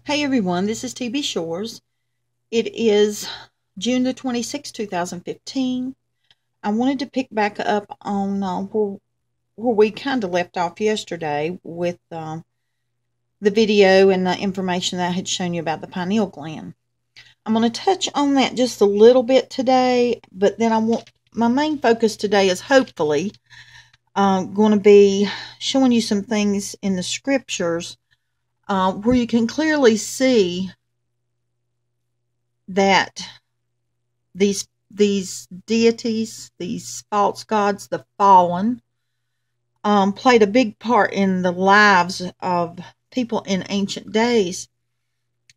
Hey everyone, this is TB Shores. It is June the 26th, 2015. I wanted to pick back up on where we kind of left off yesterday with the video and the information that I had shown you about the pineal gland. I'm going to touch on that just a little bit today, but then my main focus today is hopefully going to be showing you some things in the scriptures where you can clearly see that these deities, these false gods, the fallen, played a big part in the lives of people in ancient days,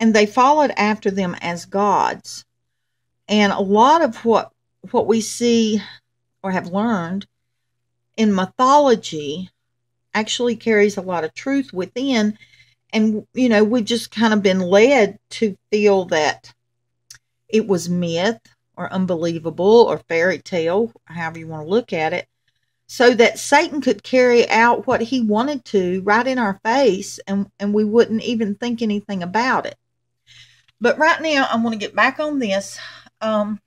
and they followed after them as gods. And a lot of what we see or have learned in mythology actually carries a lot of truth within. And, we've just kind of been led to feel that it was myth or unbelievable or fairy tale, however you want to look at it, so that Satan could carry out what he wanted to right in our face, and we wouldn't even think anything about it. But right now, I want to get back on this. One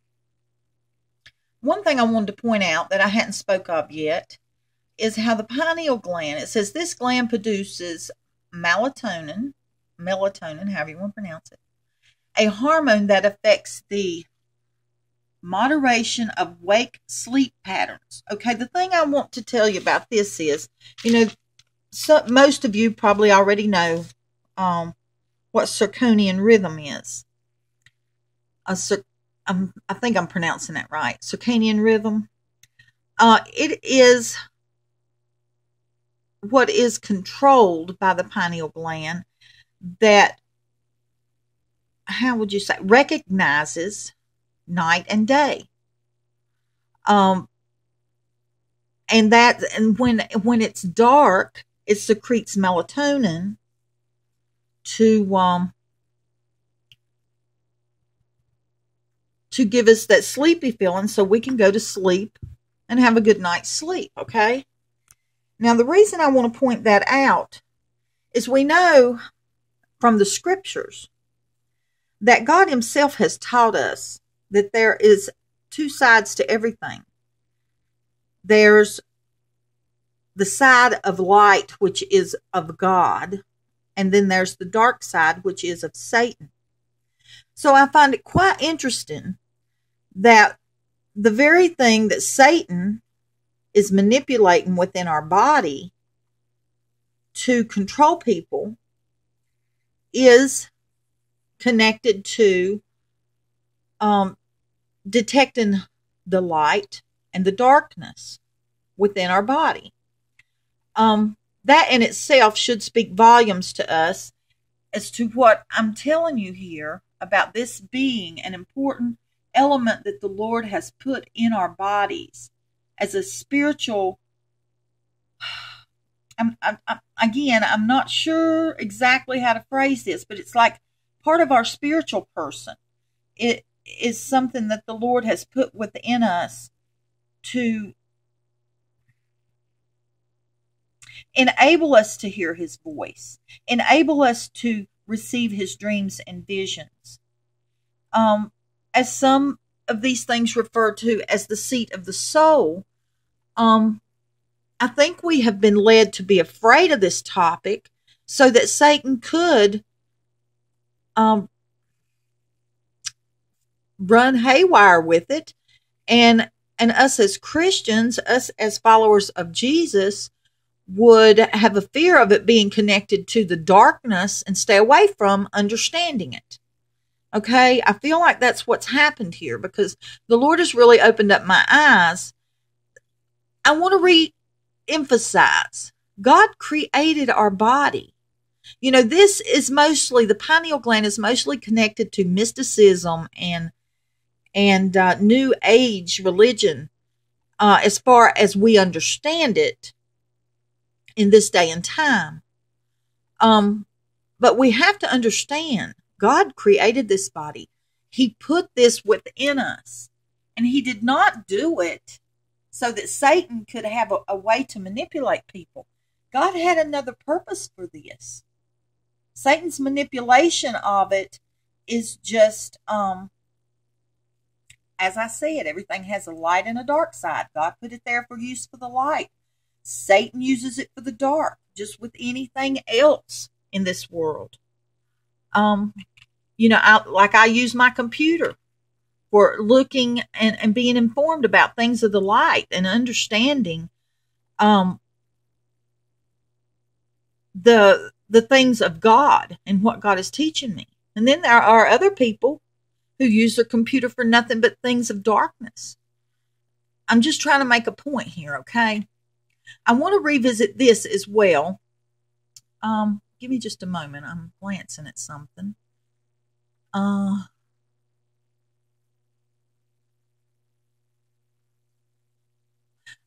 thing I wanted to point out that I hadn't spoke of yet is how the pineal gland, it says this gland produces melatonin, however you want to pronounce it, a hormone that affects the moderation of wake-sleep patterns. Okay, the thing I want to tell you about this is, most of you probably already know what circadian rhythm is. I think I'm pronouncing that right. Circadian rhythm. It is what is controlled by the pineal gland that, how would you say, recognizes night and day. And when it's dark, it secretes melatonin to give us that sleepy feeling so we can go to sleep and have a good night's sleep, okay? Now, the reason I want to point that out is we know from the scriptures that God himself has taught us that there is two sides to everything. There's the side of light, which is of God, and then there's the dark side, which is of Satan. So I find it quite interesting that the very thing that Satan is manipulating within our body to control people is connected to detecting the light and the darkness within our body. That in itself should speak volumes to us as to what I'm telling you here about this being an important element that the Lord has put in our bodies as a spiritual. I'm not sure exactly how to phrase this, but it's like part of our spiritual person. It is something that the Lord has put within us to enable us to hear his voice, enable us to receive his dreams and visions. As some of these things refer to as the seat of the soul, I think we have been led to be afraid of this topic so that Satan could run haywire with it, and us as Christians, us as followers of Jesus, would have a fear of it being connected to the darkness and stay away from understanding it. Okay, I feel like that's what's happened here because the Lord has really opened up my eyes. I want to re-emphasize, God created our body. This is mostly, the pineal gland is mostly connected to mysticism and New Age religion, as far as we understand it in this day and time. But we have to understand, God created this body. He put this within us, and he did not do it so that Satan could have a way to manipulate people. God had another purpose for this. Satan's manipulation of it is just, as I said, everything has a light and a dark side. God put it there for use for the light. Satan uses it for the dark, just with anything else in this world. I use my computer for looking and being informed about things of the light and understanding the things of God and what God is teaching me. And then there are other people who use their computer for nothing but things of darkness. I'm just trying to make a point here, okay? I want to revisit this as well. Give me just a moment. I'm glancing at something.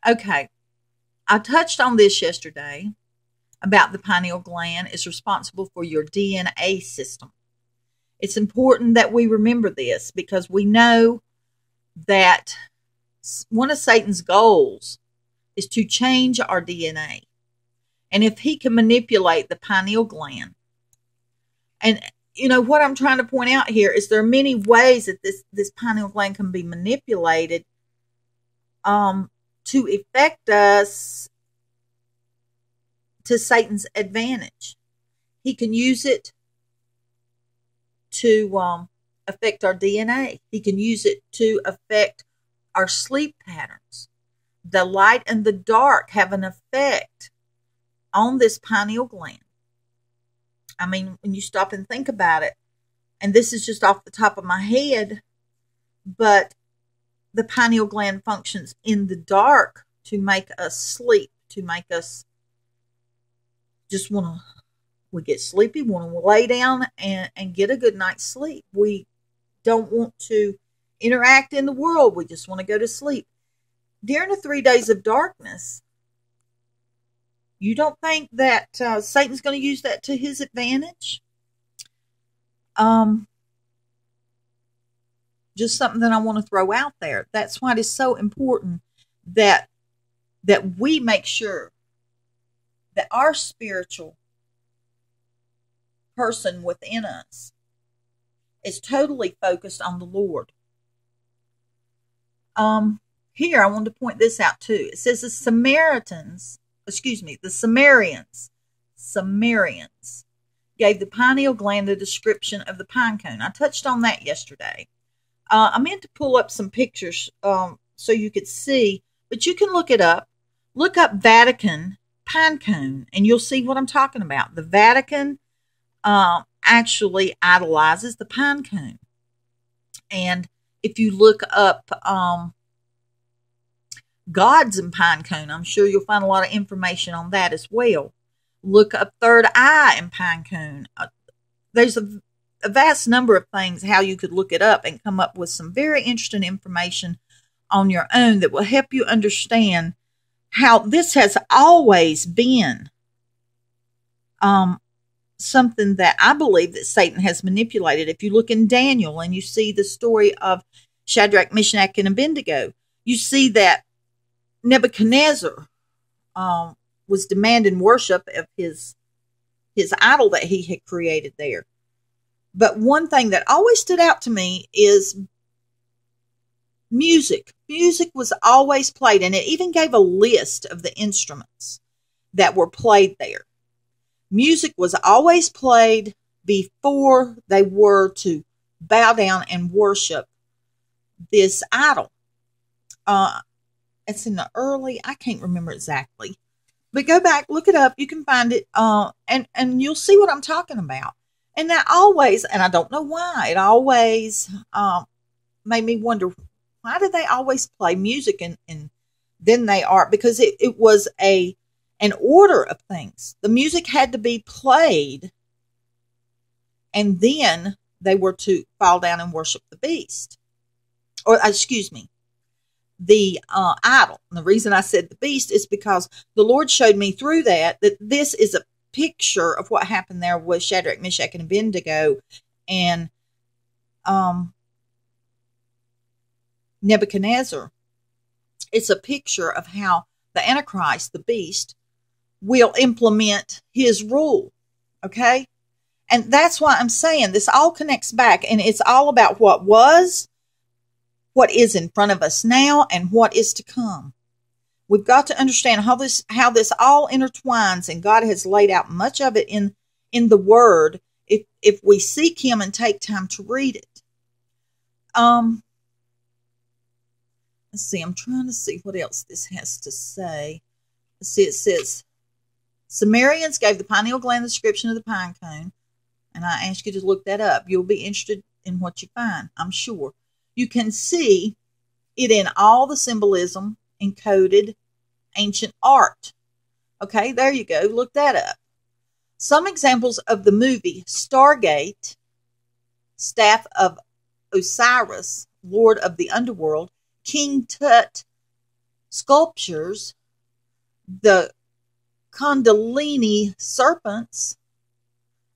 Okay. I touched on this yesterday about the pineal gland is responsible for your DNA system. It's important that we remember this because we know that one of Satan's goals is to change our DNA. And if he can manipulate the pineal gland, and what I'm trying to point out here is there are many ways that this pineal gland can be manipulated to affect us to Satan's advantage. He can use it to affect our DNA. He can use it to affect our sleep patterns. The light and the dark have an effect on this pineal gland. I mean, when you stop and think about it, and this is just off the top of my head, but the pineal gland functions in the dark to make us sleep, to make us just we get sleepy, want to lay down and get a good night's sleep. We don't want to interact in the world. We just want to go to sleep. During the 3 days of darkness, you don't think that Satan's going to use that to his advantage? Just something that I want to throw out there. That's why it is so important that we make sure that our spiritual person within us is totally focused on the Lord. Here, I want to point this out too. It says the Samaritans gave the pineal gland a description of the pine cone. I touched on that yesterday. I meant to pull up some pictures so you could see, but you can look it up. Look up Vatican pine cone, and you'll see what I'm talking about. The Vatican actually idolizes the pine cone. And if you look up gods in pine cone, I'm sure you'll find a lot of information on that as well. Look up third eye in pine cone. There's a vast number of things how you could look it up and come up with some very interesting information on your own that will help you understand how this has always been something that I believe that Satan has manipulated. If you look in Daniel and you see the story of Shadrach, Meshach, and Abednego, you see that Nebuchadnezzar was demanding worship of his idol that he had created there. But one thing that always stood out to me is music. Music was always played, and it even gave a list of the instruments that were played there. Music was always played before they were to bow down and worship this idol. It's in the early, I can't remember exactly, but go back, look it up. You can find it, and you'll see what I'm talking about. And that always, and I don't know why, it always made me wonder, why do they always play music and then they are, because it was an order of things. The music had to be played, and then they were to fall down and worship the beast. Or, excuse me, the idol. And the reason I said the beast is because the Lord showed me through that this is a picture of what happened there with Shadrach, Meshach, and Abednego and Nebuchadnezzar. It's a picture of how the Antichrist, the beast, will implement his rule. Okay? And that's why I'm saying this all connects back, and it's all about what was, what is in front of us now, and what is to come. We've got to understand how this all intertwines, and God has laid out much of it in the Word if we seek Him and take time to read it. Let's see, I'm trying to see what else this has to say. Let's see, it says, Sumerians gave the pineal gland the description of the pine cone, and I ask you to look that up. You'll be interested in what you find, I'm sure. You can see it in all the symbolism encoded ancient art. Okay, there you go. Look that up. Some examples of the movie Stargate, Staff of Osiris, Lord of the Underworld, King Tut sculptures, the Kundalini serpents,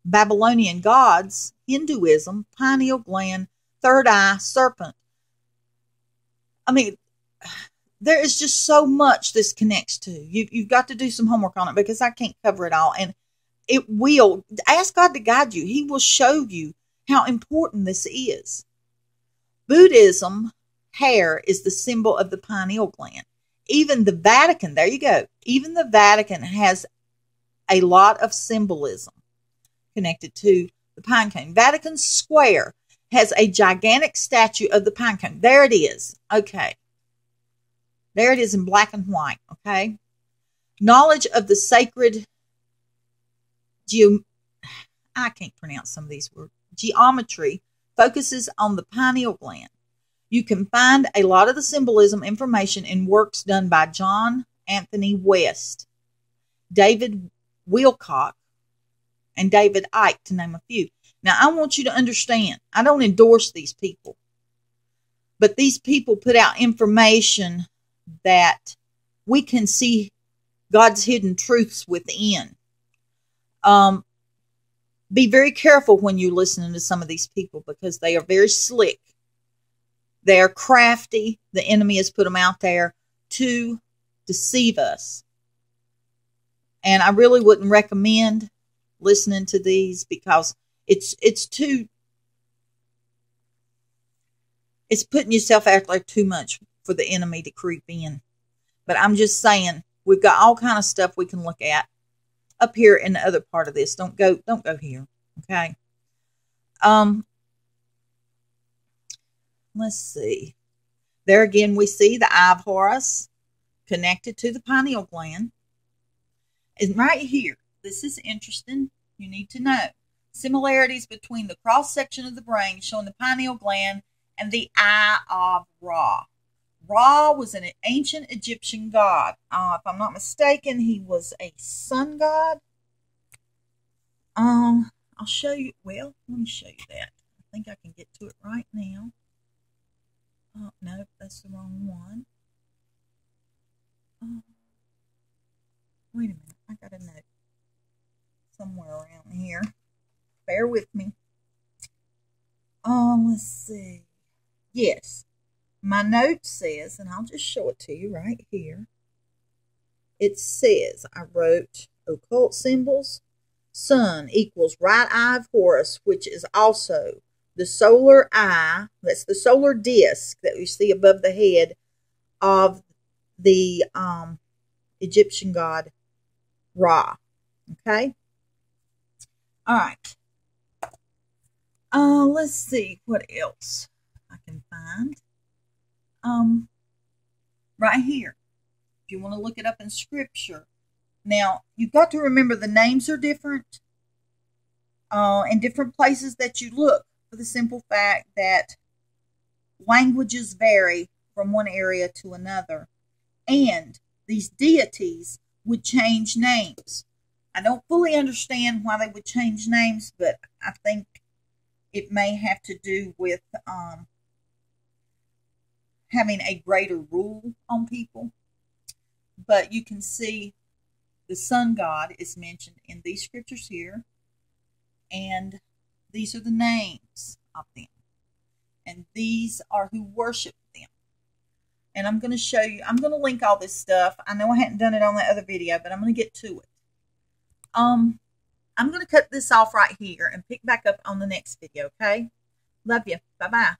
Babylonian gods, Hinduism, pineal gland, third eye serpent. I mean, there is just so much this connects to. You've got to do some homework on it because I can't cover it all. And it will. Ask God to guide you. He will show you how important this is. Buddhism, hair is the symbol of the pineal gland. Even the Vatican, there you go. Even the Vatican has a lot of symbolism connected to the pine cone. Vatican Square has a gigantic statue of the pine cone. There it is. Okay. There it is in black and white. Okay. Knowledge of the sacred I can't pronounce some of these words. Geometry focuses on the pineal gland. You can find a lot of the symbolism information in works done by John Anthony West, David Wilcock, and David Icke, to name a few. Now, I want you to understand, I don't endorse these people, but these people put out information that we can see God's hidden truths within. Be very careful when you're listening to some of these people because they are very slick. They are crafty. The enemy has put them out there to deceive us. And I really wouldn't recommend listening to these because it's putting yourself out there too much for the enemy to creep in. But I'm just saying, we've got all kind of stuff we can look at up here in the other part of this. Don't go here. Okay. Let's see. There again, we see the eye of Horus connected to the pineal gland. And right here, this is interesting. You need to know similarities between the cross section of the brain showing the pineal gland and the eye of Ra. Ra was an ancient Egyptian god. If I'm not mistaken, he was a sun god. I'll show you. Well, let me show you that. I think I can get to it right now. Oh, no, that's the wrong one. Wait a minute. I got a note somewhere around here. Bear with me. Let's see. Yes. My note says, and I'll just show it to you right here. It says, I wrote occult symbols. Sun equals right eye of Horus, which is also the solar eye, that's the solar disc that we see above the head of the Egyptian god Ra. Okay? All right. Let's see what else I can find. Right here. If you want to look it up in scripture. Now, you've got to remember the names are different in different places that you look, for the simple fact that languages vary from one area to another. And these deities would change names. I don't fully understand why they would change names, but I think it may have to do with having a greater rule on people. But you can see the sun god is mentioned in these scriptures here. And these are the names of them. And these are who worship them. And I'm going to show you, I'm going to link all this stuff. I know I hadn't done it on that other video, but I'm going to get to it. I'm going to cut this off right here and pick back up on the next video, okay? Love you. Bye-bye.